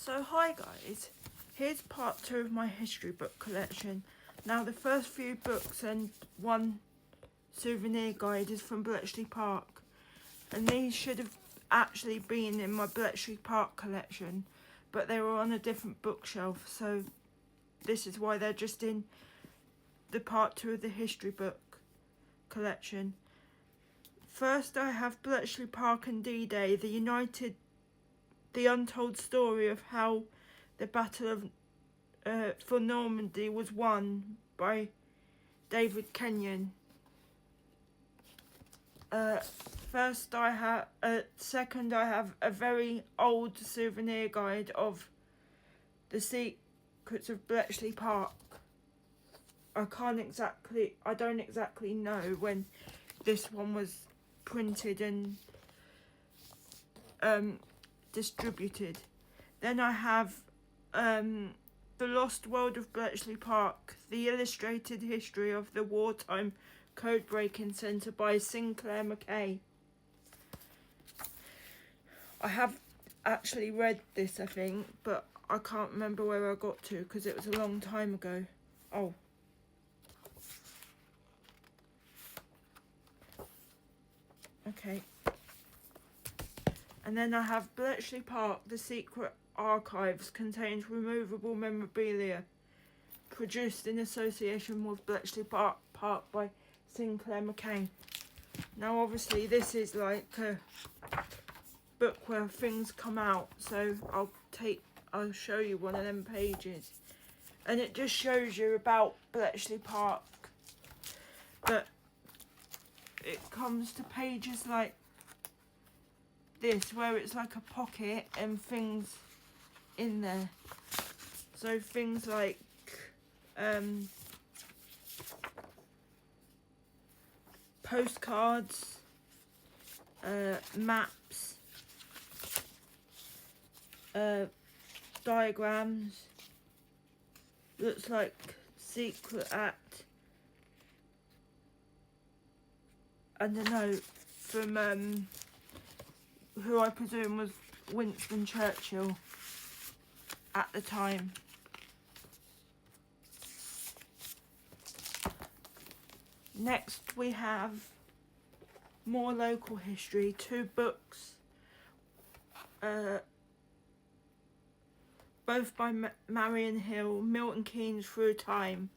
So hi guys, here's part 2 of my history book collection. Now the first few books and one souvenir guide is from Bletchley Park, and these should have actually been in my Bletchley Park collection, but they were on a different bookshelf, so this is why they're just in the part 2 of the history book collection. First I have Bletchley Park and D-Day, the untold story of how the Battle of for Normandy was won by David Kenyon. Second I have a very old souvenir guide of the secrets of Bletchley Park. I don't exactly know when this one was printed and distributed. Then I have The Lost World of Bletchley Park, the illustrated history of the wartime code-breaking centre by Sinclair Mackay. I have actually read this, I think, but I can't remember where I got to because it was a long time ago. Oh. Okay. And then I have Bletchley Park, the secret archives contains removable memorabilia produced in association with Bletchley Park by Sinclair Mackay. Now obviously this is like a book where things come out, so I'll show you one of them pages, and it just shows you about Bletchley Park, but it comes to pages like this where it's like a pocket and things in there, so things like postcards, maps, diagrams, looks like secret act, and a note from who I presume was Winston Churchill at the time. Next we have more local history, 2 books, both by Marion Hill, Milton Keynes Through Time.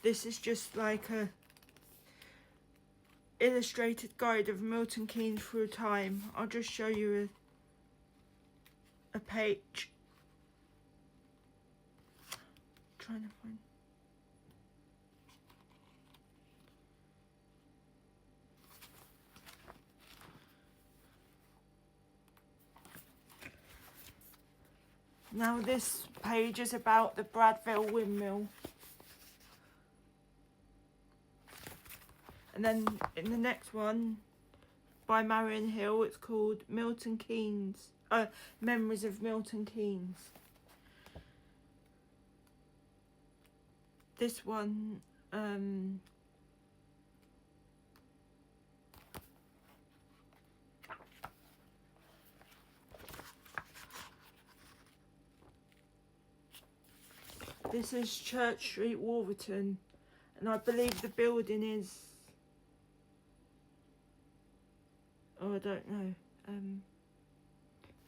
This is just like a illustrated guide of Milton Keynes Through Time. I'll just show you a page. Trying to find. Now this page is about the Bradville Windmill. And then in the next one, by Marion Hill, it's called Milton Keynes, Memories of Milton Keynes. This one, this is Church Street, Wolverton, and I believe the building is, oh, I don't know,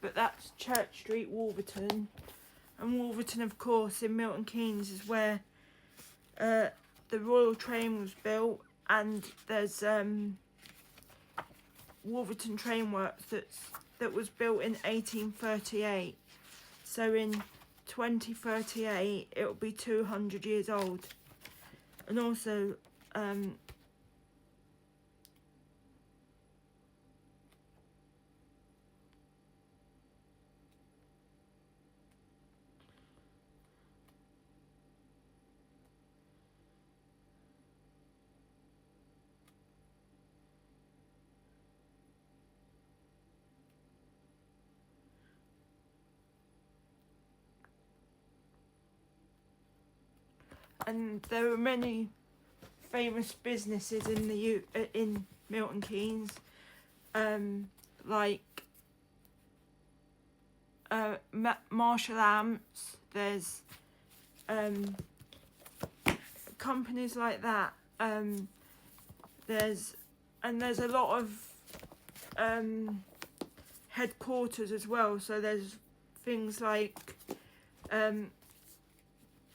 but that's Church Street, Wolverton, and Wolverton, of course, in Milton Keynes is where the Royal Train was built, and there's Wolverton Train Works that was built in 1838, so in 2038 it'll be 200 years old. And also and there are many famous businesses in Milton Keynes, like Marshall Amps. There's companies like that. There's a lot of headquarters as well. So there's things like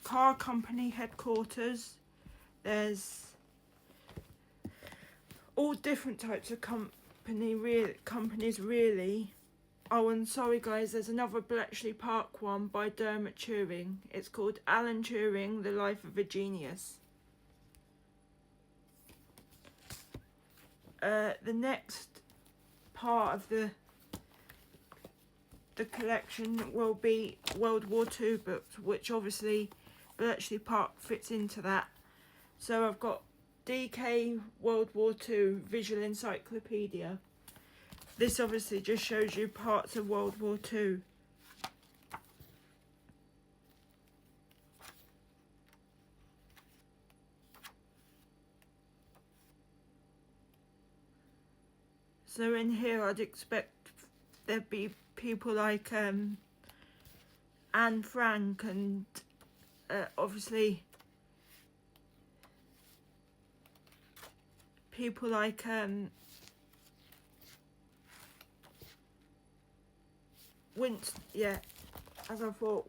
car company headquarters. There's all different types of companies really. Oh, and sorry guys, there's another Bletchley Park one by Dermot Turing. It's called Alan Turing, The Life of a Genius. The next part of the collection will be World War II books, which obviously Bletchley Park fits into that. So I've got DK World War II Visual Encyclopedia. This obviously just shows you parts of World War II. So in here I'd expect there'd be people like Anne Frank and obviously people like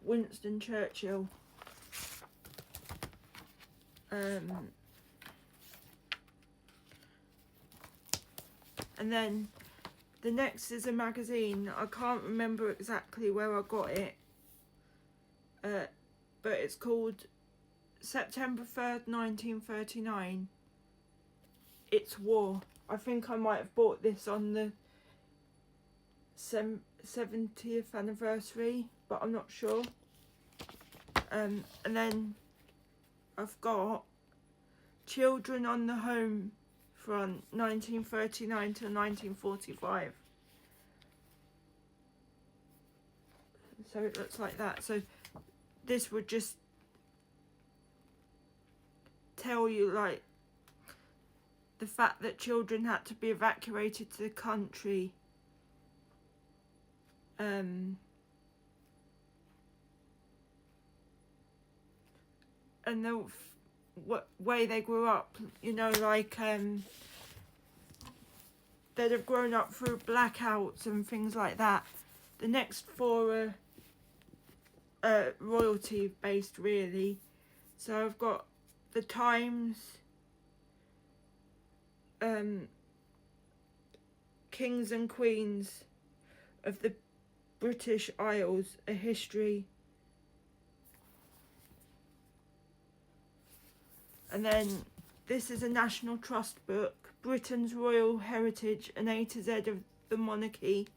Winston Churchill. And then the next is a magazine. I can't remember exactly where I got it, but it's called September 3rd, 1939. It's War. I think I might have bought this on the 70th anniversary, but I'm not sure. And then I've got Children on the Home Front, 1939 to 1945. So it looks like that. So this would just tell you like the fact that children had to be evacuated to the country. And the way they grew up, you know, like they'd have grown up through blackouts and things like that. The next four are royalty based really. So I've got the Times, Kings and Queens of the British Isles, a history. And then this is a National Trust book, Britain's Royal Heritage, an A to Z of the Monarchy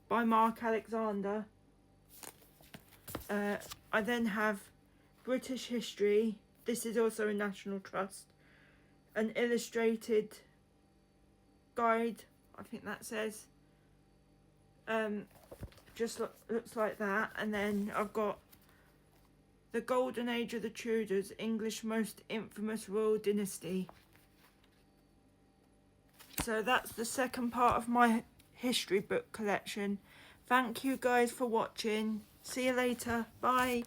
by Mark Alexander. I then have British History. This is also a National Trust. An illustrated guide, I think that says. Just looks like that. And then I've got The Golden Age of the Tudors, English most infamous royal dynasty. So that's the second part of my history book collection. Thank you guys for watching. See you later. Bye.